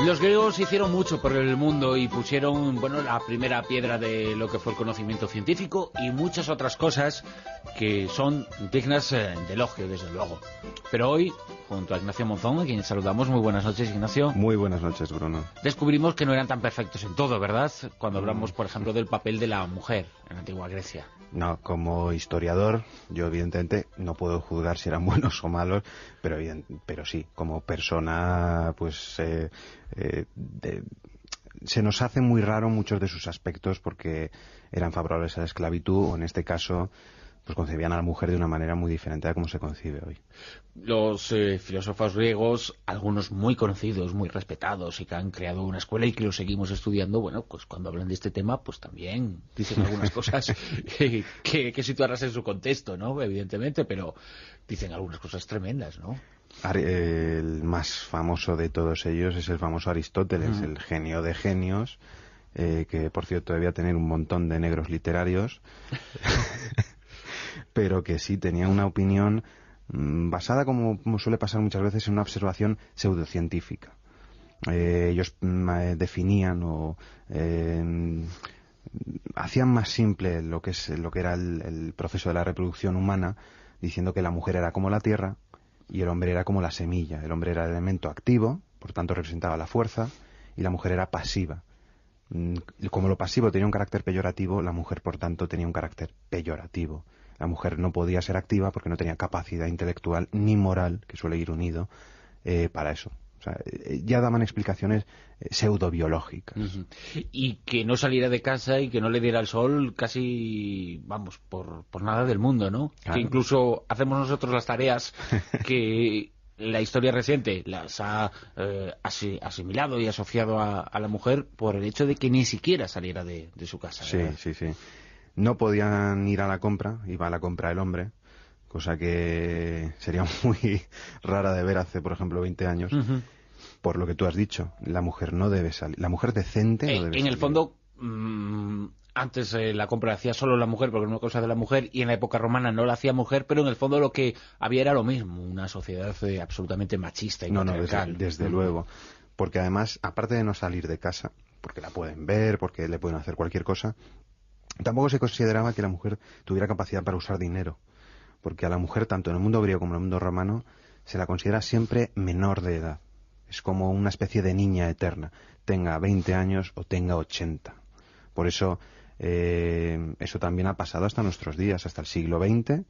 Los griegos hicieron mucho por el mundo y pusieron, bueno, la primera piedra de lo que fue el conocimiento científico y muchas otras cosas que son dignas de elogio, desde luego. Pero hoy, junto a Ignacio Monzón, a quien saludamos, muy buenas noches, Ignacio. Muy buenas noches, Bruno. Descubrimos que no eran tan perfectos en todo, ¿verdad? Cuando hablamos, por ejemplo, del papel de la mujer en la antigua Grecia. No, como historiador, yo evidentemente no puedo juzgar si eran buenos o malos, pero sí, como persona, pues se nos hace muy raro muchos de sus aspectos porque eran favorables a la esclavitud, o en este caso, pues concebían a la mujer de una manera muy diferente a cómo se concibe hoy. Los filósofos griegos, algunos muy conocidos, muy respetados y que han creado una escuela y que lo seguimos estudiando, bueno, pues cuando hablan de este tema, pues también dicen algunas cosas que situarlas en su contexto, ¿no? Evidentemente, pero dicen algunas cosas tremendas, ¿no? El más famoso de todos ellos es el famoso Aristóteles, el genio de genios, que por cierto debía tener un montón de negros literarios, pero que sí tenía una opinión basada, como suele pasar muchas veces, en una observación pseudocientífica. Ellos definían o hacían más simple lo que era el proceso de la reproducción humana, diciendo que la mujer era como la tierra y el hombre era como la semilla. El hombre era el elemento activo, por tanto representaba la fuerza, y la mujer era pasiva. Como lo pasivo tenía un carácter peyorativo, la mujer, por tanto, tenía un carácter peyorativo. La mujer no podía ser activa porque no tenía capacidad intelectual ni moral, que suele ir unido, para eso. O sea, ya daban explicaciones pseudobiológicas. Y que no saliera de casa y que no le diera el sol casi, vamos, por nada del mundo, ¿no? Claro. Que incluso hacemos nosotros las tareas que la historia reciente las ha asimilado y asociado a la mujer por el hecho de que ni siquiera saliera de su casa, ¿verdad? Sí. No podían ir a la compra, iba a la compra el hombre, cosa que sería muy rara de ver hace, por ejemplo, 20 años. Por lo que tú has dicho, la mujer no debe salir, la mujer decente no debe salir. En el fondo, antes la compra la hacía solo la mujer, porque era una cosa de la mujer, y en la época romana no la hacía mujer, pero en el fondo lo que había era lo mismo, una sociedad absolutamente machista y patriarcal. Desde luego, porque además, aparte de no salir de casa, porque la pueden ver, porque le pueden hacer cualquier cosa, tampoco se consideraba que la mujer tuviera capacidad para usar dinero, porque a la mujer, tanto en el mundo griego como en el mundo romano, se la considera siempre menor de edad. Es como una especie de niña eterna, tenga 20 años o tenga 80. Por eso, eso también ha pasado hasta nuestros días, hasta el siglo XX.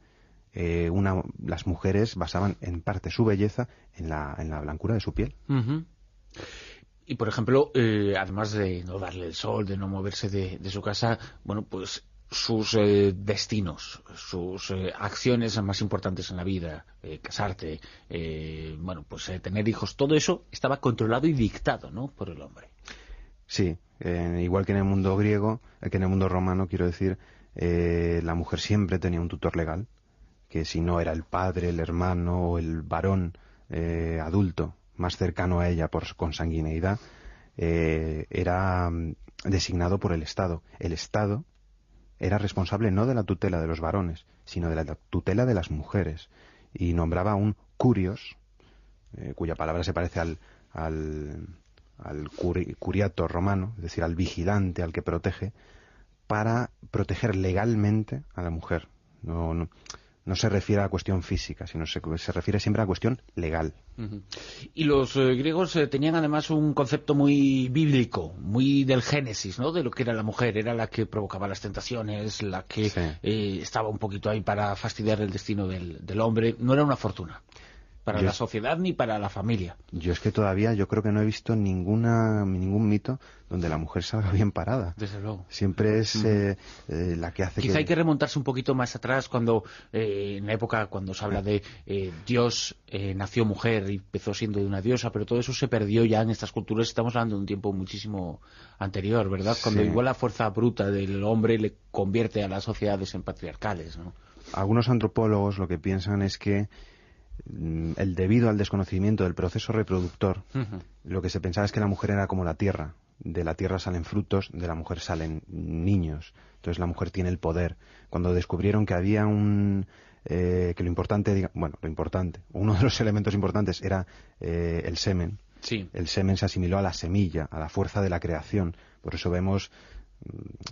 Las mujeres basaban en parte su belleza en la blancura de su piel. Y, por ejemplo, además de no darle el sol, de no moverse de su casa, bueno, pues sus destinos, sus acciones más importantes en la vida, casarte, bueno, pues tener hijos, todo eso estaba controlado y dictado, ¿no?, por el hombre. Sí, igual que en el mundo griego, que en el mundo romano, quiero decir, la mujer siempre tenía un tutor legal, que si no era el padre, el hermano o el varón adulto más cercano a ella por consanguineidad, era designado por el Estado. El Estado era responsable no de la tutela de los varones, sino de la tutela de las mujeres, y nombraba a un curios, cuya palabra se parece al curiato romano, es decir, al vigilante, al que protege, para proteger legalmente a la mujer. No se refiere a la cuestión física, sino se refiere siempre a la cuestión legal. Y los griegos tenían además un concepto muy bíblico, muy del Génesis, ¿no?, de lo que era la mujer. Era la que provocaba las tentaciones, la que estaba un poquito ahí para fastidiar el destino del hombre. No era una fortuna para la sociedad ni para la familia. Yo es que todavía yo creo que no he visto ningún mito donde la mujer salga bien parada. Desde luego. Siempre es la que hace Quizá hay que remontarse un poquito más atrás, cuando en la época cuando se habla de Dios nació mujer y empezó siendo de una diosa, pero todo eso se perdió ya en estas culturas. Estamos hablando de un tiempo muchísimo anterior, ¿verdad? Cuando igual la fuerza bruta del hombre le convierte a las sociedades en patriarcales, ¿no? Algunos antropólogos lo que piensan es que debido al desconocimiento del proceso reproductor, lo que se pensaba es que la mujer era como la tierra. De la tierra salen frutos, de la mujer salen niños. Entonces la mujer tiene el poder. Cuando descubrieron que había que lo importante, uno de los elementos importantes era el semen, Sí. El semen se asimiló a la semilla, a la fuerza de la creación. Por eso vemos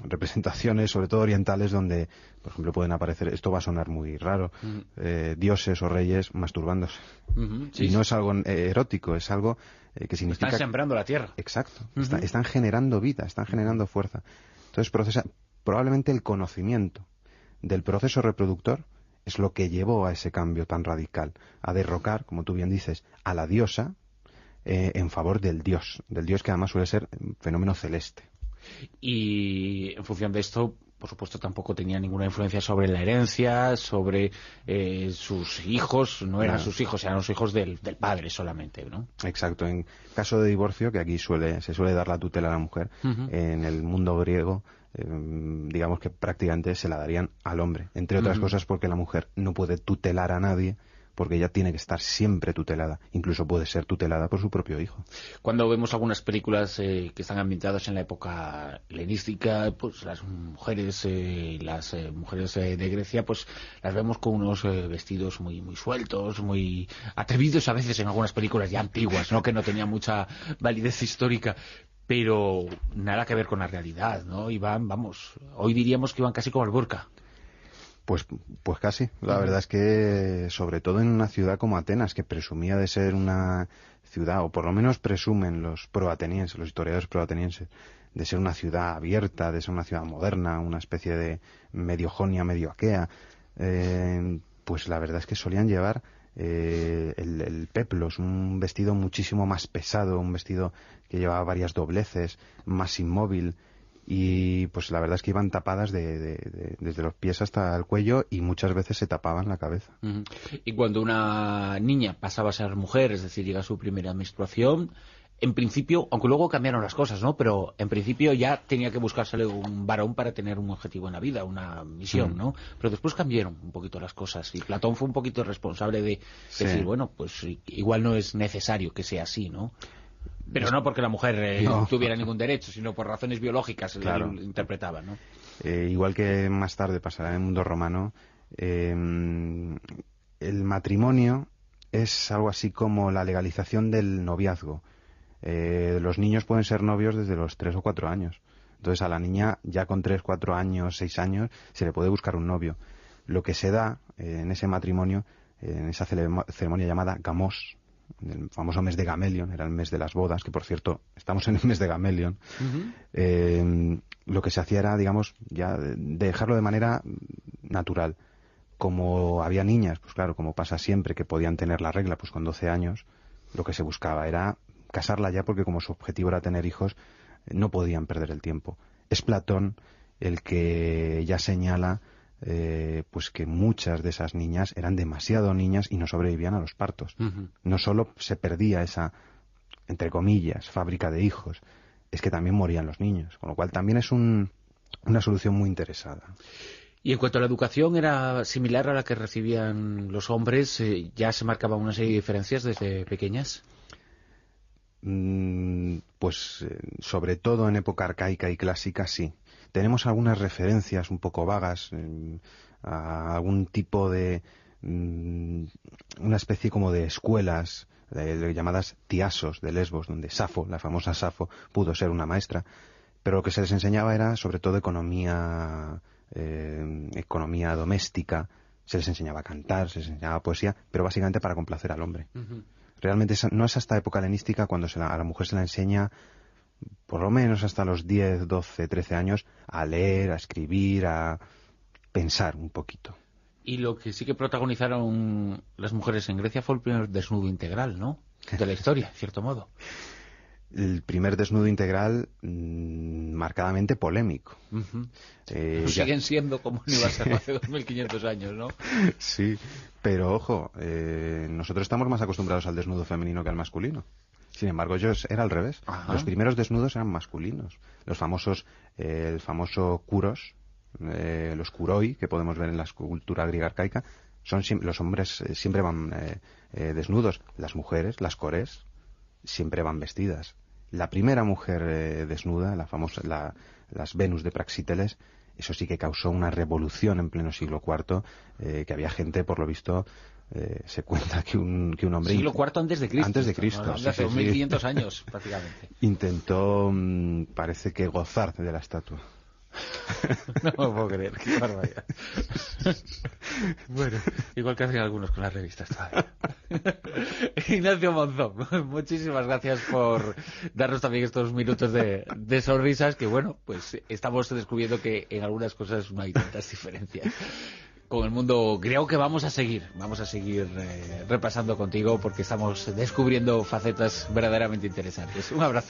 representaciones, sobre todo orientales, donde, por ejemplo, pueden aparecer, esto va a sonar muy raro, dioses o reyes masturbándose. Sí, y no es algo erótico, es algo que significa... Están sembrando la tierra. Exacto. Están generando vida, están generando fuerza. Entonces, probablemente el conocimiento del proceso reproductor es lo que llevó a ese cambio tan radical, a derrocar, como tú bien dices, a la diosa en favor del dios que además suele ser un fenómeno celeste. Y en función de esto, por supuesto, tampoco tenía ninguna influencia sobre la herencia, sobre sus hijos. No eran sus hijos, eran los hijos del padre solamente, ¿no? Exacto. En caso de divorcio, que aquí se suele dar la tutela a la mujer, en el mundo griego, digamos que prácticamente se la darían al hombre. Entre otras cosas porque la mujer no puede tutelar a nadie, porque ella tiene que estar siempre tutelada, incluso puede ser tutelada por su propio hijo. Cuando vemos algunas películas que están ambientadas en la época helenística, pues las mujeres de Grecia, pues las vemos con unos vestidos muy muy sueltos, muy atrevidos a veces en algunas películas ya antiguas, ¿no? Que no tenían mucha validez histórica, pero nada que ver con la realidad, ¿no? Iban, hoy diríamos que iban casi como al burka. Pues casi. La verdad es que, sobre todo en una ciudad como Atenas, que presumía de ser una ciudad, o por lo menos presumen los proatenienses, los historiadores proatenienses, de ser una ciudad abierta, de ser una ciudad moderna, una especie de medio jonia, medio aquea, pues la verdad es que solían llevar el peplos, un vestido muchísimo más pesado, un vestido que llevaba varias dobleces, más inmóvil. Y pues la verdad es que iban tapadas desde los pies hasta el cuello y muchas veces se tapaban la cabeza. Y cuando una niña pasaba a ser mujer, es decir, llega a su primera menstruación, en principio, aunque luego cambiaron las cosas, ¿no? Pero en principio ya tenía que buscársele un varón para tener un objetivo en la vida, una misión, ¿no? Pero después cambiaron un poquito las cosas y Platón fue un poquito responsable de decir, bueno, pues igual no es necesario que sea así, ¿no? Pero no porque la mujer no tuviera ningún derecho, sino por razones biológicas, claro. Lo interpretaban, ¿no? Igual que más tarde pasará en el mundo romano, el matrimonio es algo así como la legalización del noviazgo. Los niños pueden ser novios desde los 3 o 4 años. Entonces a la niña ya con 3, 4 años, 6 años, se le puede buscar un novio. Lo que se da en ese matrimonio, en esa ceremonia llamada gamos, el famoso mes de Gamelion, era el mes de las bodas, que por cierto, estamos en el mes de Gamelion, lo que se hacía era, digamos, ya dejarlo de manera natural. Como había niñas, pues claro, como pasa siempre, que podían tener la regla, pues con 12 años, lo que se buscaba era casarla ya, porque como su objetivo era tener hijos, no podían perder el tiempo. Es Platón el que ya señala pues que muchas de esas niñas eran demasiado niñas y no sobrevivían a los partos. No solo se perdía esa, entre comillas, fábrica de hijos, es que también morían los niños, con lo cual también es una solución muy interesada. Y en cuanto a la educación, ¿era similar a la que recibían los hombres? ¿Ya se marcaban una serie de diferencias desde pequeñas? Pues sobre todo en época arcaica y clásica, sí. Tenemos algunas referencias un poco vagas a algún tipo de una especie como de escuelas llamadas tiasos de Lesbos, donde Safo, la famosa Safo, pudo ser una maestra, pero lo que se les enseñaba era sobre todo economía doméstica, se les enseñaba a cantar, se les enseñaba poesía, pero básicamente para complacer al hombre. Realmente no es hasta época helenística cuando a la mujer se la enseña, por lo menos hasta los 10, 12, 13 años, a leer, a escribir, a pensar un poquito. Y lo que sí que protagonizaron las mujeres en Grecia fue el primer desnudo integral, ¿no? De la historia, en cierto modo. El primer desnudo integral marcadamente polémico. Siguen siendo como no iba a ser hace 2500 años, ¿no? Sí, pero ojo, nosotros estamos más acostumbrados al desnudo femenino que al masculino. Sin embargo, era al revés. Ajá. Los primeros desnudos eran masculinos. Los famosos, el famoso kuros, los kuroi, que podemos ver en la escultura griega arcaica, los hombres siempre van desnudos. Las mujeres, las kores, siempre van vestidas. La primera mujer desnuda, las Venus de Praxíteles, eso sí que causó una revolución en pleno siglo IV, que había gente, por lo visto, se cuenta que un hombre... Siglo IV antes de Cristo. Antes de Cristo, ¿no? Hace 1500 años, prácticamente. Intentó, parece que gozar de la estatua. No me puedo creer, qué barbaridad. Bueno, igual que hacen algunos con las revistas todavía. Ignacio Monzón, muchísimas gracias por darnos también estos minutos de sonrisas, que bueno, pues estamos descubriendo que en algunas cosas no hay tantas diferencias con el mundo griego, que vamos a seguir repasando contigo, porque estamos descubriendo facetas verdaderamente interesantes. Un abrazo.